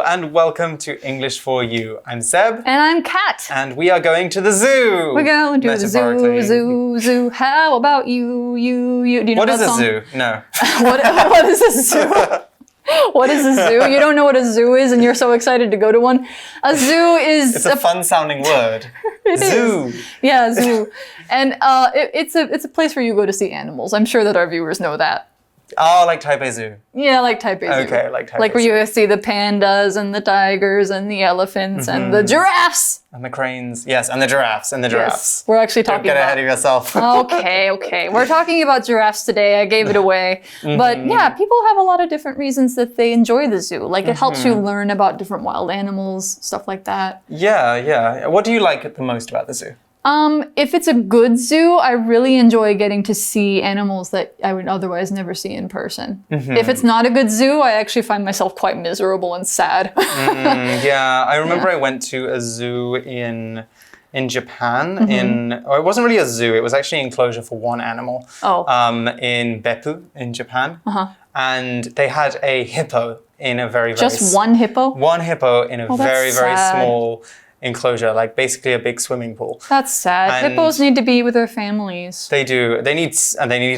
and welcome to English for You. I'm Seb. And I'm Kat. And we are going to the zoo. We're going to the zoo. How about you? Do you know what that is song? A zoo? No. What is a zoo? What is a zoo? You don't know what a zoo is and you're so excited to go to one? A zoo is... It's a fun-sounding word. Zoo. Is. Yeah, zoo. And it's a place where you go to see animals. I'm sure that our viewers know that. Oh, like Taipei Zoo. Yeah, like Taipei Zoo. Okay, like Taipei Like where Zoo. you see the pandas and the tigers and the elephants and the giraffes. And the cranes. Yes, and the giraffes. Yes, we're actually talking Don't get about... ahead of yourself. Okay. We're talking about giraffes today. I gave it away. But yeah, people have a lot of different reasons that they enjoy the zoo. Like it helps you learn about different wild animals, stuff like that. Yeah. What do you like the most about the zoo? If it's a good zoo, I really enjoy getting to see animals that I would otherwise never see in person. If it's not a good zoo, I actually find myself quite miserable and sad. Yeah, I remember I went to a zoo in Japan. It wasn't really a zoo. It was actually an enclosure for one animal. In Beppu in Japan. And they had a hippo in a very Just one hippo? One hippo in a very sad. small enclosure, like basically a big swimming pool. That's sad. And hippos need to be with their families. They do. They need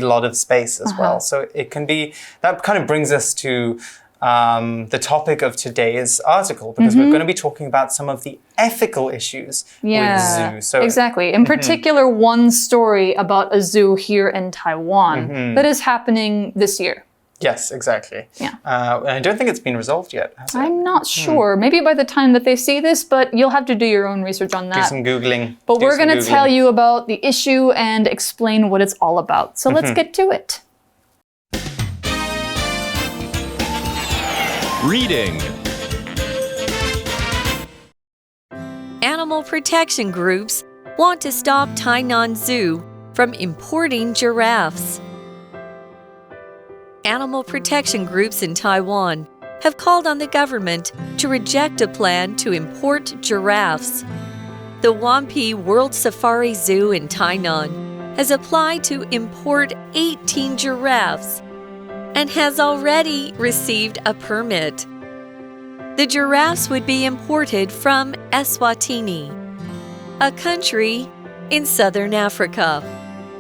a lot of space as well. So it can be, that kind of brings us to the topic of today's article, because we're going to be talking about some of the ethical issues with zoos. So, exactly. In particular, one story about a zoo here in Taiwan that is happening this year. Yes, exactly. Yeah. I don't think it's been resolved yet, has it? I'm not sure. Maybe by the time that they see this, but you'll have to do your own research on that. Do some Googling. But we're going to tell you about the issue and explain what it's all about. So let's get to it. Reading. Animal protection groups want to stop Tainan Zoo from importing giraffes. Animal protection groups in Taiwan have called on the government to reject a plan to import giraffes. The Wanpi World Safari Zoo in Tainan has applied to import 18 giraffes and has already received a permit. The giraffes would be imported from Eswatini, a country in southern Africa.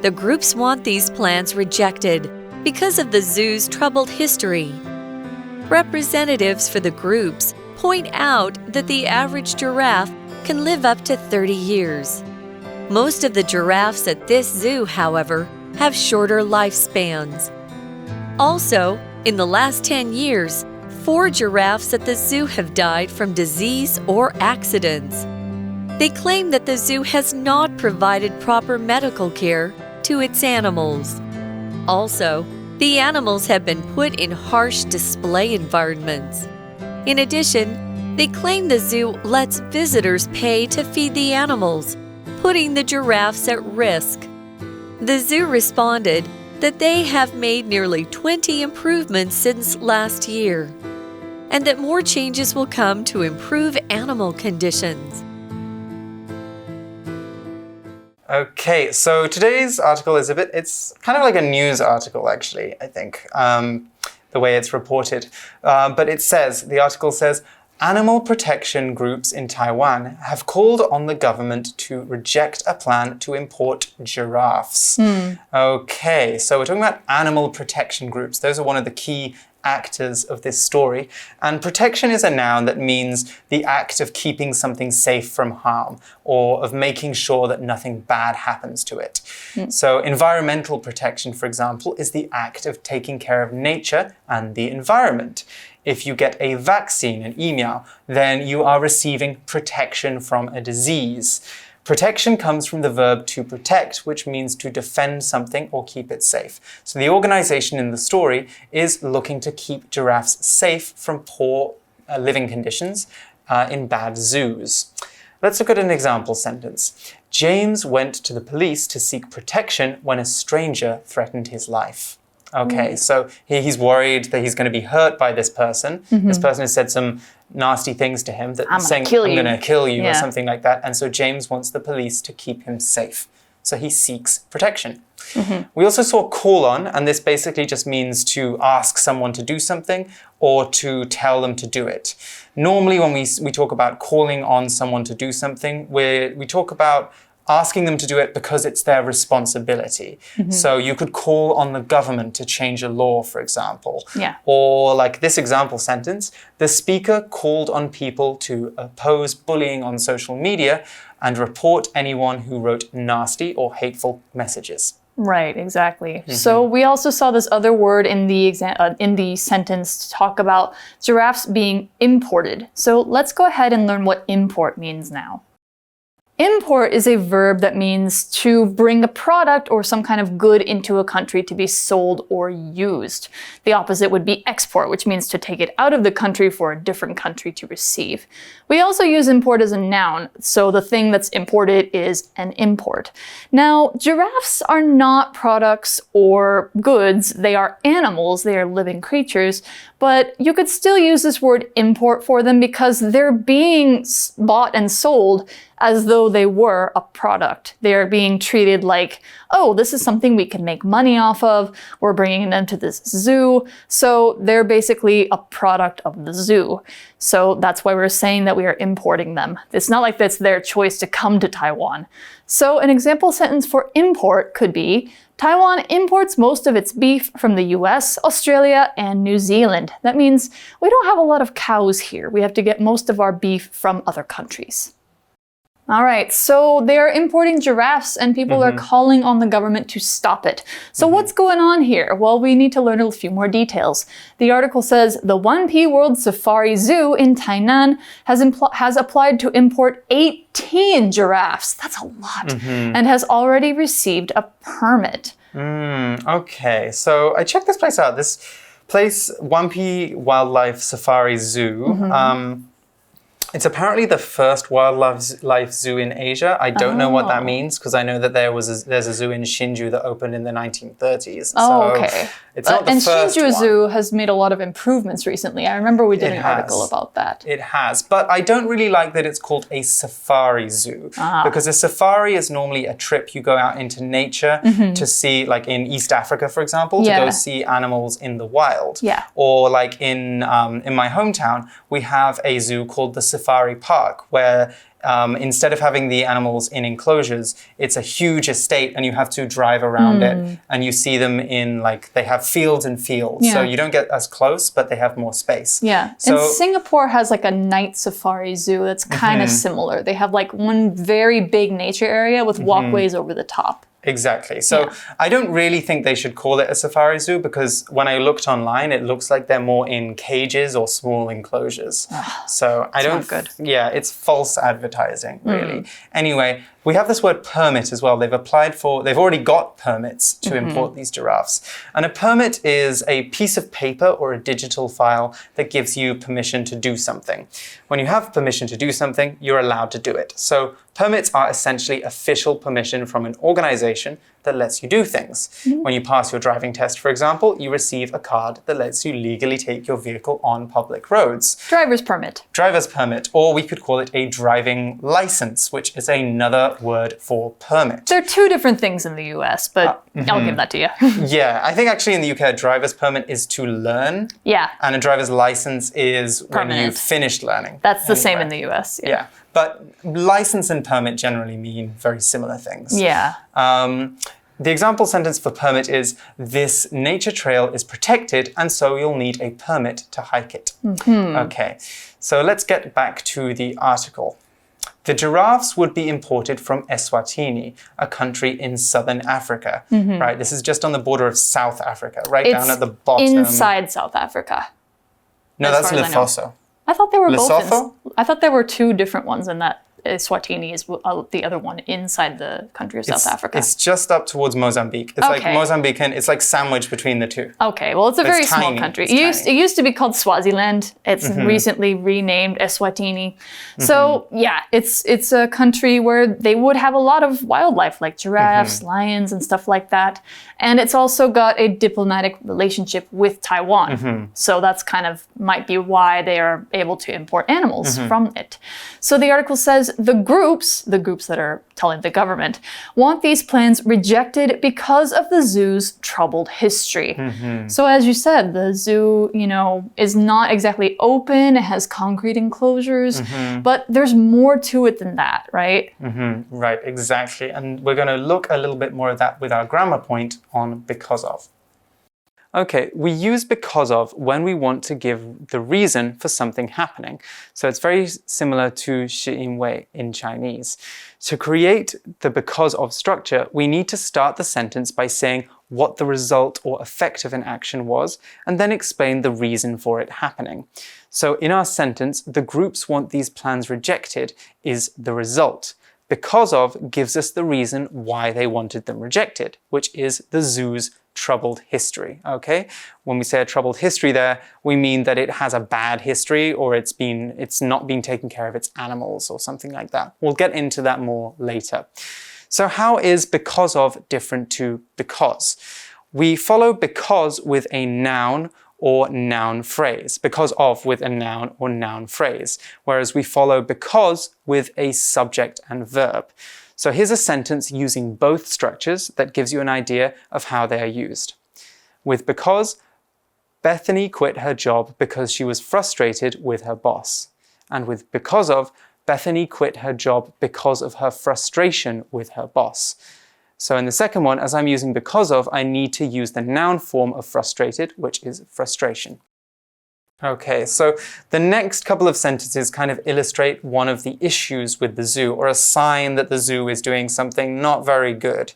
The groups want these plans rejected because of the zoo's troubled history. Representatives for the groups point out that the average giraffe can live up to 30 years. Most of the giraffes at this zoo, however, have shorter lifespans. Also, in the last 10 years, 4 giraffes at the zoo have died from disease or accidents. They claim that the zoo has not provided proper medical care to its animals. Also, the animals have been put in harsh display environments. In addition, they claim the zoo lets visitors pay to feed the animals, putting the giraffes at risk. The zoo responded that they have made nearly 20 improvements since last year, and that more changes will come to improve animal conditions. Okay, so today's article is it's kind of like a news article, actually, I think, the way it's reported. But the article says, animal protection groups in Taiwan have called on the government to reject a plan to import giraffes. Okay, so we're talking about animal protection groups. Those are one of the key actors of this story. And protection is a noun that means the act of keeping something safe from harm or of making sure that nothing bad happens to it. So environmental protection, for example, is the act of taking care of nature and the environment. If you get a vaccine, an email, then you are receiving protection from a disease. Protection comes from the verb to protect, which means to defend something or keep it safe. So the organization in the story is looking to keep giraffes safe from poor living conditions in bad zoos. Let's look at an example sentence. James went to the police to seek protection when a stranger threatened his life. Okay, so he's worried that he's going to be hurt by this person. This person has said some nasty things to him, that saying, I'm going to kill you or something like that. And so James wants the police to keep him safe. so he seeks protection. We also saw call on, and this basically just means to ask someone to do something or to tell them to do it. Normally when we talk about calling on someone to do something, we talk about asking them to do it because it's their responsibility. So you could call on the government to change a law, for example. Yeah. Or like this example sentence, the speaker called on people to oppose bullying on social media and report anyone who wrote nasty or hateful messages. Right, exactly. So we also saw this other word in the sentence to talk about giraffes being imported. So let's go ahead and learn what import means now. Import is a verb that means to bring a product or some kind of good into a country to be sold or used. The opposite would be export, which means to take it out of the country for a different country to receive. We also use import as a noun, so the thing that's imported is an import. Now, giraffes are not products or goods. They are animals, they are living creatures, but you could still use this word import for them because they're being bought and sold as though they were a product. They're being treated like, oh, this is something we can make money off of. We're bringing them to this zoo. So they're basically a product of the zoo. So that's why we're saying that we are importing them. It's not like that's their choice to come to Taiwan. So an example sentence for import could be, Taiwan imports most of its beef from the US, Australia, and New Zealand. That means we don't have a lot of cows here. We have to get most of our beef from other countries. All right, so they are importing giraffes and people are calling on the government to stop it. So what's going on here? Well, we need to learn a few more details. The article says the 1P World Safari Zoo in Tainan has applied to import 18 giraffes. That's a lot. And has already received a permit. Okay, so I checked this place out. This place, 1P Wildlife Safari Zoo, it's apparently the first wildlife zoo in Asia. I don't know what that means because I know that there's a zoo in Hsinchu that opened in the 1930s. Oh, okay. It's not the and first Hsinchu one. Zoo has made a lot of improvements recently. I remember we did an article about that. It has, but I don't really like that it's called a safari zoo because a safari is normally a trip you go out into nature to see, like in East Africa, for example, to go see animals in the wild. Yeah. Or like in my hometown, we have a zoo called the Safari Park where instead of having the animals in enclosures, it's a huge estate and you have to drive around it and you see them in they have fields and fields. Yeah. So you don't get as close, but they have more space. Yeah. So, and Singapore has like a night safari zoo that's kind of similar. They have like one very big nature area with walkways over the top. Exactly. So I don't really think they should call it a safari zoo because when I looked online, it looks like they're more in cages or small enclosures. So I don't. Not good. Yeah, it's false advertising, really. Anyway, we have this word permit as well. They've already got permits to import these giraffes. And a permit is a piece of paper or a digital file that gives you permission to do something. When you have permission to do something, you're allowed to do it. So permits are essentially official permission from an organization that lets you do things. When you pass your driving test, for example, you receive a card that lets you legally take your vehicle on public roads. Driver's permit. Driver's permit, or we could call it a driving license, which is another word for permit. They're two different things in the US, but I'll give that to you. Yeah, I think actually in the UK, a driver's permit is to learn. Yeah. And a driver's license is when Permanent. you've finished learning. That's the same in the US. Yeah. But license and permit generally mean very similar things. Yeah. The example sentence for permit is, this nature trail is protected and so you'll need a permit to hike it. Okay, so let's get back to the article. The giraffes would be imported from Eswatini, a country in southern Africa. Right, this is just on the border of South Africa, right down at the bottom. Inside South Africa. No, that's Lesotho. I thought they were Lesotho? both. I thought there were two different ones in that. Eswatini is the other one inside the country of South Africa. It's just up towards Mozambique. It's like Mozambican, it's like sandwiched between the two. Okay, well, it's a very small tiny. country. It used to be called Swaziland. It's recently renamed Eswatini. So yeah, it's a country where they would have a lot of wildlife like giraffes, lions, and stuff like that. And it's also got a diplomatic relationship with Taiwan. So that's might be why they are able to import animals from it. So the article says, the groups that are telling the government, want these plans rejected because of the zoo's troubled history. So as you said, the zoo, is not exactly open. It has concrete enclosures, but there's more to it than that, right? Right, exactly. And we're going to look a little bit more at that with our grammar point on because of. Okay, we use because of when we want to give the reason for something happening. So it's very similar to 是因为 in Chinese. To create the because of structure, we need to start the sentence by saying what the result or effect of an action was, and then explain the reason for it happening. So in our sentence, the groups want these plans rejected is the result. Because of gives us the reason why they wanted them rejected, which is the zoo's troubled history, okay? When we say a troubled history there, we mean that it has a bad history or it's not been taking care of its animals or something like that. We'll get into that more later. So how is because of different to because? We follow because with a noun or noun phrase, because of with a noun or noun phrase, whereas we follow because with a subject and verb. So here's a sentence using both structures that gives you an idea of how they are used. With because, Bethany quit her job because she was frustrated with her boss. And with because of, Bethany quit her job because of her frustration with her boss. So in the second one, as I'm using because of, I need to use the noun form of frustrated, which is frustration. Okay, so the next couple of sentences kind of illustrate one of the issues with the zoo, or a sign that the zoo is doing something not very good.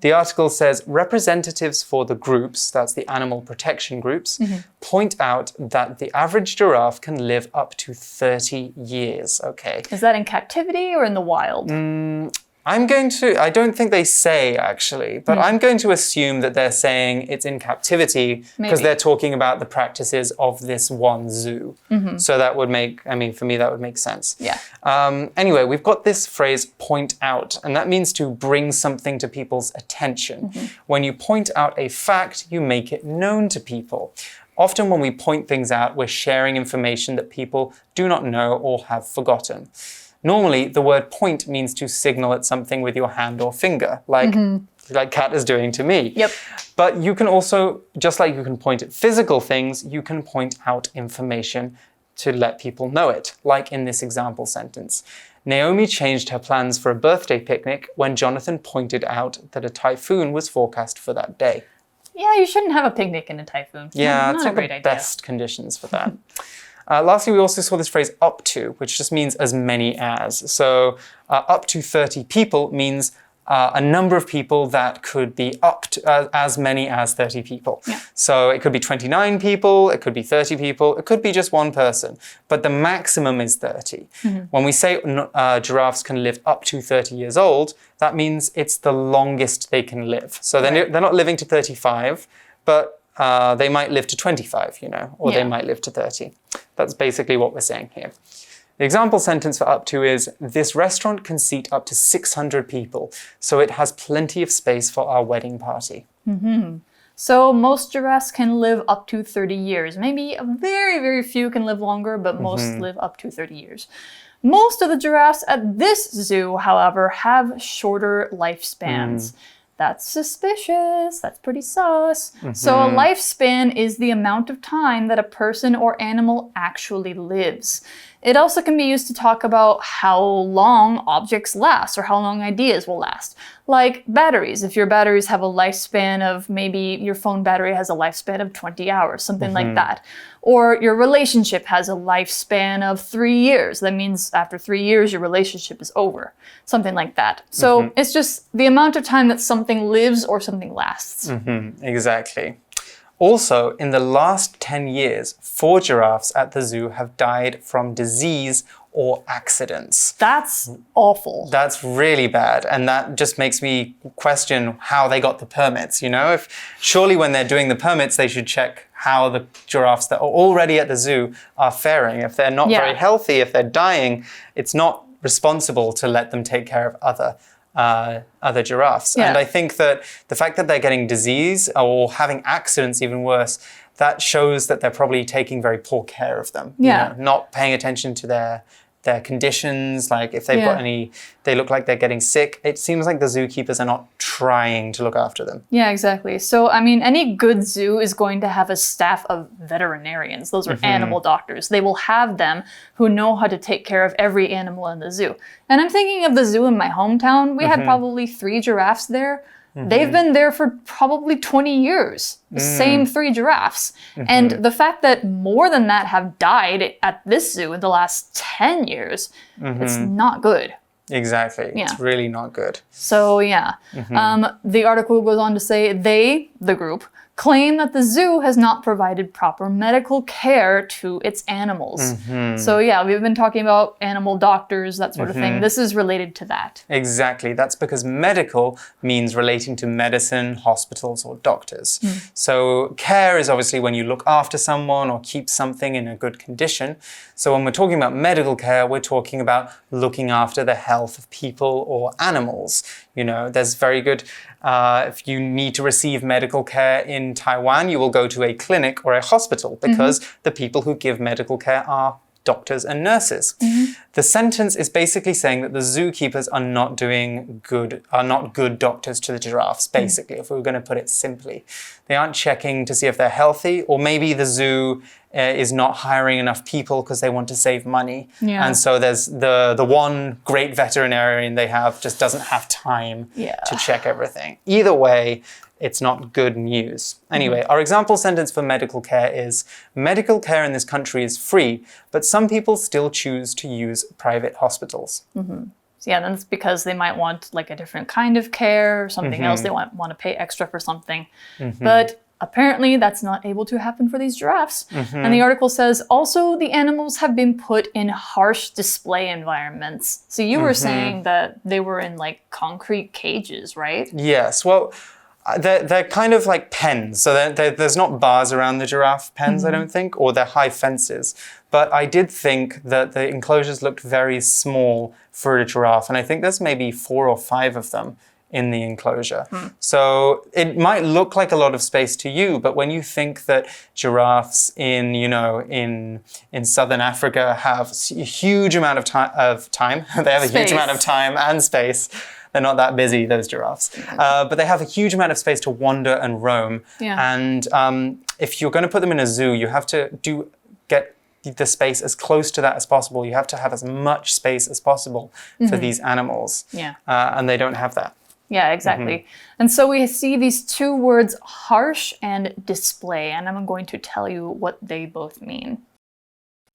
The article says, representatives for the groups, that's the animal protection groups, point out that the average giraffe can live up to 30 years. Okay. Is that in captivity or in the wild? I don't think they say actually, but I'm going to assume that they're saying it's in captivity because they're talking about the practices of this one zoo. So that would for me, that would make sense. Yeah. Anyway, we've got this phrase point out, and that means to bring something to people's attention. When you point out a fact, you make it known to people. Often when we point things out, we're sharing information that people do not know or have forgotten. Normally, the word point means to signal at something with your hand or finger, like Kat is doing to me. Yep. But you can also, just like you can point at physical things, you can point out information to let people know it, like in this example sentence. Naomi changed her plans for a birthday picnic when Jonathan pointed out that a typhoon was forecast for that day. Yeah, you shouldn't have a picnic in a typhoon. Yeah, not it's a not great the idea. best conditions for that. Lastly, we also saw this phrase up to, which just means as many as. So up to 30 people means a number of people that could be up to as many as 30 people. Yeah. So it could be 29 people, it could be 30 people, it could be just one person, but the maximum is 30. When we say giraffes can live up to 30 years old, that means it's the longest they can live. So they're not living to 35, but they might live to 25, or they might live to 30. That's basically what we're saying here. The example sentence for up to is, this restaurant can seat up to 600 people, so it has plenty of space for our wedding party. So most giraffes can live up to 30 years. Maybe a very, very few can live longer, but most live up to 30 years. Most of the giraffes at this zoo, however, have shorter lifespans. That's suspicious. That's pretty sus. So a lifespan is the amount of time that a person or animal actually lives. It also can be used to talk about how long objects last or how long ideas will last. Like batteries. If your batteries have a lifespan of, maybe your phone battery has a lifespan of 20 hours, something like that. Or your relationship has a lifespan of 3 years. That means after 3 years, your relationship is over. Something like that. So it's just the amount of time that something lives or something lasts. Exactly. Also, in the last 10 years, 4 giraffes at the zoo have died from disease or accidents. That's awful. That's really bad. And that just makes me question how they got the permits, Surely when they're doing the permits, they should check how the giraffes that are already at the zoo are faring. If they're not very healthy, if they're dying, it's not responsible to let them take care of other giraffes. And I think that the fact that they're getting disease or having accidents, even worse, that shows that they're probably taking very poor care of them. Not paying attention to their their conditions, like if they've got any, they look like they're getting sick. It seems like the zookeepers are not trying to look after them. Yeah, exactly. So, I mean, any good zoo is going to have a staff of veterinarians. Those are animal doctors. They will have them who know how to take care of every animal in the zoo. And I'm thinking of the zoo in my hometown. We had probably 3 giraffes there. They've been there for probably 20 years, the same 3 giraffes. And the fact that more than that have died at this zoo in the last 10 years, it's not good. Exactly. Yeah. It's really not good. So yeah, the article goes on to say they, the group, claim that the zoo has not provided proper medical care to its animals. So yeah, we've been talking about animal doctors, that sort of thing. This is related to that. Exactly. That's because medical means relating to medicine, hospitals, or doctors. So care is obviously when you look after someone or keep something in a good condition. So when we're talking about medical care, we're talking about looking after the health of people or animals. You know, there's very good, if you need to receive medical care in Taiwan, you will go to a clinic or a hospital because the people who give medical care are doctors and nurses. The sentence is basically saying that the zookeepers are not good doctors to the giraffes, basically, if we were going to put it simply. They aren't checking to see if they're healthy, or maybe the zoo is not hiring enough people because they want to save money. And so there's the one great veterinarian they have just doesn't have time to check everything. Either way, it's not good news. Anyway, our example sentence for medical care is, medical care in this country is free, but some people still choose to use private hospitals. So yeah, that's because they might want like a different kind of care or something else. They want to pay extra for something. But apparently that's not able to happen for these giraffes. And the article says, also the animals have been put in harsh display environments. So you were saying that they were in like concrete cages, right? Yes, well, they're kind of like pens. So there's not bars around the giraffe pens, I don't think, or they're high fences. But I did think that the enclosures looked very small for a giraffe. And I think there's maybe 4 or 5 of them in the enclosure. So it might look like a lot of space to you, but when you think that giraffes in Southern Africa have a huge amount of time, they have a huge amount of time and space. They're not that busy, those giraffes. But they have a huge amount of space to wander and roam. And if you're going to put them in a zoo, you have to get the space as close to that as possible. You have to have as much space as possible for these animals. And they don't have that. Yeah, exactly. And so we see these 2 words, harsh and display, and I'm going to tell you what they both mean.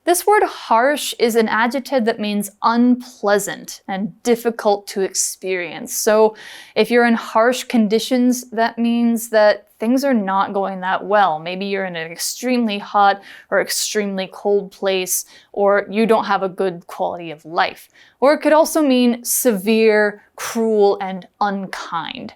This word harsh is an adjective that means unpleasant and difficult to experience. So if you're in harsh conditions, that means that things are not going that well. Maybe you're in an extremely hot or extremely cold place, or you don't have a good quality of life. Or it could also mean severe, cruel, and unkind.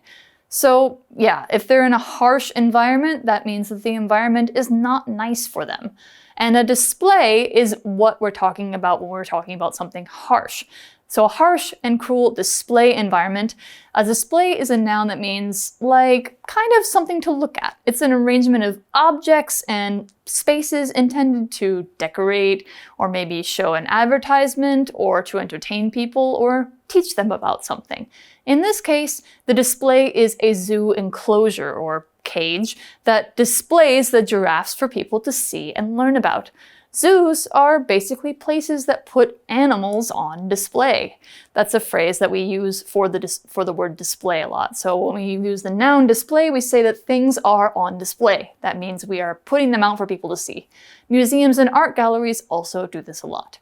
So yeah, if they're in a harsh environment, that means that the environment is not nice for them. And a display is what we're talking about when we're talking about something harsh. So a harsh and cruel display environment. A display is a noun that means like kind of something to look at. It's an arrangement of objects and spaces intended to decorate or maybe show an advertisement or to entertain people or teach them about something. In this case, the display is a zoo enclosure or cage that displays the giraffes for people to see and learn about. Zoos are basically places that put animals on display. That's a phrase that we use for the word display a lot. So when we use the noun display, we say that things are on display. That means we are putting them out for people to see. Museums and art galleries also do this a lot.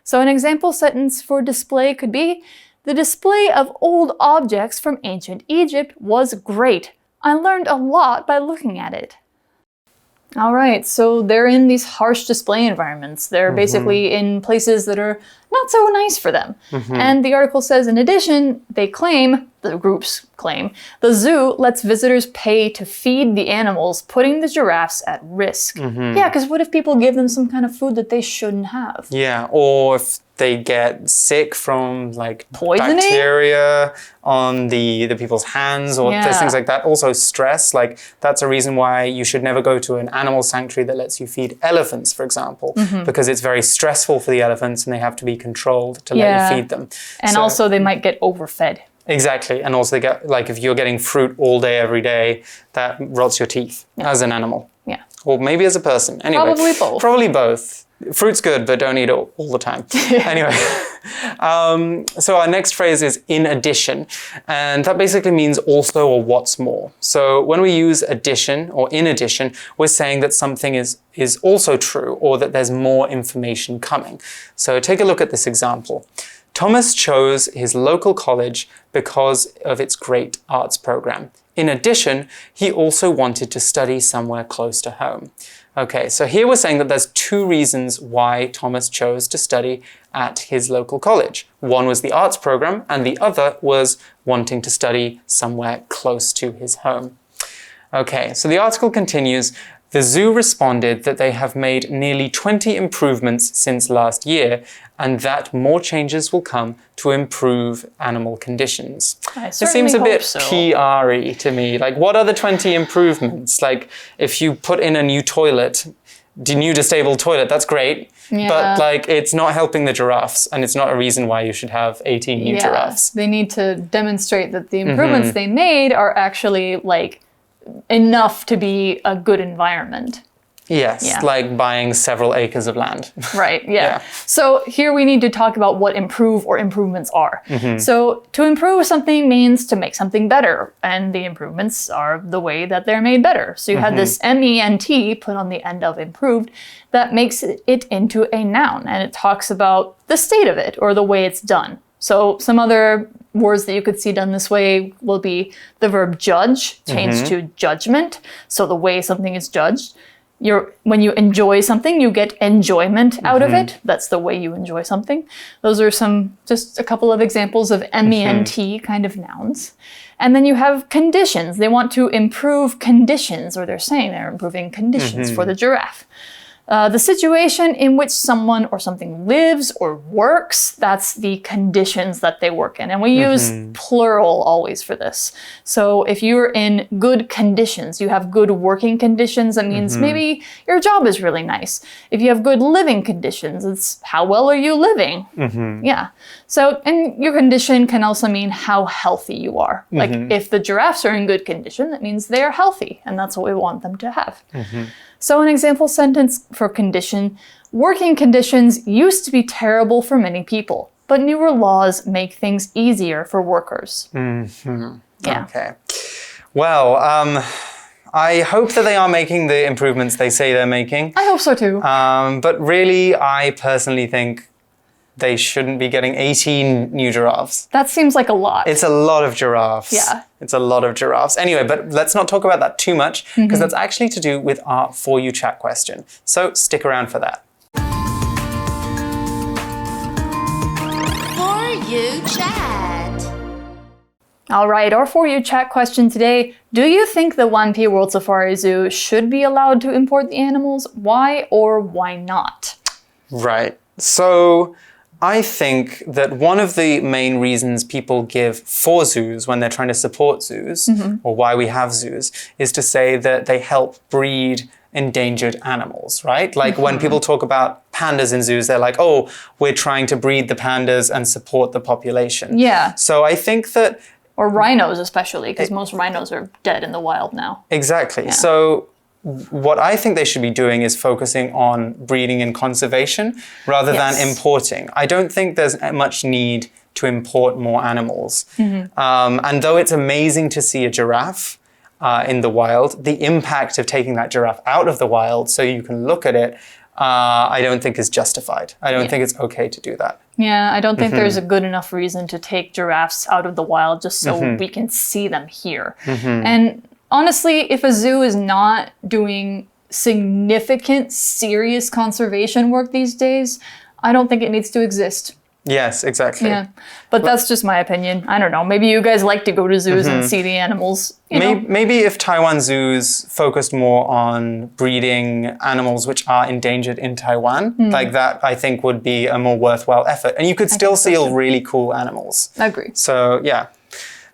So an example sentence for display could be, the display of old objects from ancient Egypt was great. I learned a lot by looking at it. All right, so they're in these harsh display environments. They're basically in places that are not so nice for them. And the article says, in addition, the groups claim, the zoo lets visitors pay to feed the animals, putting the giraffes at risk. Yeah, because what if people give them some kind of food that they shouldn't have? Yeah, or if they get sick from like poisoning? Bacteria on the people's hands or things like that. Also stress, like that's a reason why you should never go to an animal sanctuary that lets you feed elephants, for example, because it's very stressful for the elephants and they have to be controlled to let you feed them. And also they might get overfed. Exactly. And also they get, like, if you're getting fruit all day, every day, that rots your teeth as an animal. Yeah. Or maybe as a person. Anyway, Probably both. Probably both. Fruit's good, but don't eat it all the time. Anyway, so our next phrase is in addition, and that basically means also or what's more. So when we use addition or in addition, we're saying that something is also true or that there's more information coming. So take a look at this example. Thomas chose his local college because of its great arts program. In addition, he also wanted to study somewhere close to home. Okay, so here we're saying that there's two reasons why Thomas chose to study at his local college. One was the arts program, and the other was wanting to study somewhere close to his home. Okay, so the article continues. The zoo responded that they have made nearly 20 improvements since last year, and that more changes will come to improve animal conditions. I It seems a bit so. PR-y to me. Like, what are the 20 improvements? Like, if you put in a new toilet, new disabled toilet, that's great. Yeah. But, like, it's not helping the giraffes, and it's not a reason why you should have 18 new giraffes. They need to demonstrate that the improvements they made are actually, like, enough to be a good environment. Yes, like buying several acres of land. Right, yeah. So here we need to talk about what improve or improvements are. So to improve something means to make something better, and the improvements are the way that they're made better. So you had this MENT put on the end of improved that makes it into a noun, and it talks about the state of it or the way it's done. So some other words that you could see done this way will be the verb judge, changed to judgment. So the way something is judged. When you enjoy something, you get enjoyment out of it. That's the way you enjoy something. Those are just a couple of examples of MENT kind of nouns. And then you have conditions. They want to improve conditions, or they're saying they're improving conditions for the giraffe. The situation in which someone or something lives or works, that's the conditions that they work in. And we use plural always for this. So if you're in good conditions, you have good working conditions, that means maybe your job is really nice. If you have good living conditions, it's how well are you living? Yeah. So, and your condition can also mean how healthy you are. Like if the giraffes are in good condition, that means they're healthy, and that's what we want them to have. So an example sentence for condition, working conditions used to be terrible for many people, but newer laws make things easier for workers. Yeah. Okay. Well, I hope that they are making the improvements they say they're making. I hope so too. But really, I personally think they shouldn't be getting 18 new giraffes. That seems like a lot. It's a lot of giraffes. Yeah. It's a lot of giraffes. Anyway, but let's not talk about that too much, because that's actually to do with our For You Chat question. So stick around for that. For You Chat. All right, our For You Chat question today. Do you think the Wanpi World Safari Zoo should be allowed to import the animals? Why or why not? Right. So I think that one of the main reasons people give for zoos when they're trying to support zoos, or why we have zoos, is to say that they help breed endangered animals, right? Like when people talk about pandas in zoos, they're like, oh, we're trying to breed the pandas and support the population. Yeah. So I think that... Or rhinos especially, because most rhinos are dead in the wild now. Exactly. Yeah. So what I think they should be doing is focusing on breeding and conservation rather than importing. I don't think there's much need to import more animals. And though it's amazing to see a giraffe in the wild, the impact of taking that giraffe out of the wild so you can look at it, I don't think is justified. I don't think it's okay to do that. Yeah, I don't think there's a good enough reason to take giraffes out of the wild just so we can see them here. And honestly, if a zoo is not doing significant, serious conservation work these days, I don't think it needs to exist. Yes, exactly. Yeah, but that's just my opinion. I don't know. Maybe you guys like to go to zoos and see the animals. You know? Maybe if Taiwan zoos focused more on breeding animals which are endangered in Taiwan, like that I think would be a more worthwhile effort. And you could still see really cool animals. I agree. So, yeah.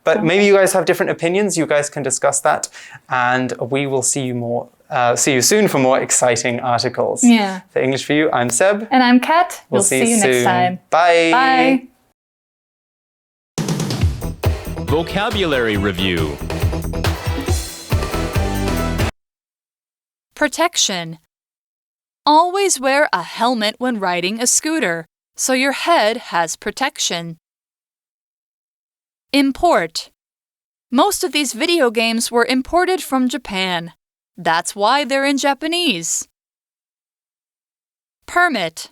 But maybe you guys have different opinions. You guys can discuss that. And we will see you more see you soon for more exciting articles. Yeah. For English for You, I'm Seb. And I'm Kat. We'll We'll see you next soon. time. Bye. Bye. Vocabulary Review. Protection. Always wear a helmet when riding a scooter, so your head has protection. Import. Most of these video games were imported from Japan. That's why they're in Japanese. Permit.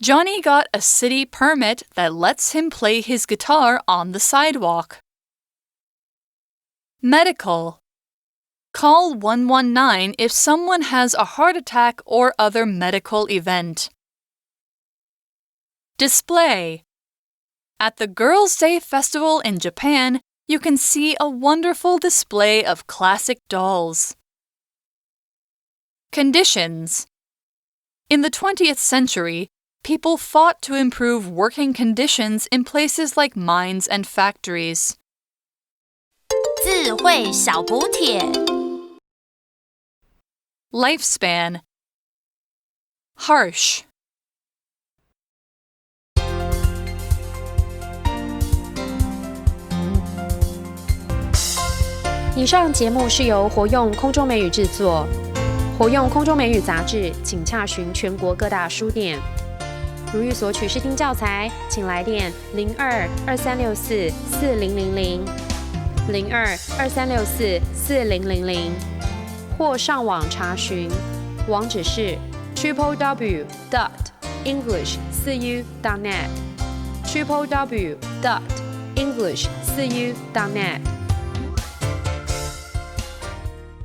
Johnny got a city permit that lets him play his guitar on the sidewalk. Medical. Call 119 if someone has a heart attack or other medical event. Display. At the Girls' Day Festival in Japan, you can see a wonderful display of classic dolls. Conditions. In the 20th century, people fought to improve working conditions in places like mines and factories. 智慧小补帖 Lifespan. Harsh. 以上节目是由活用空中美语制作，活用空中美语杂志，请洽询全国各大书店。如欲索取试听教材，请来电02-2364-4000 02-2364-4000，或上网查询，网址是 www.english4u.net www.english4u.net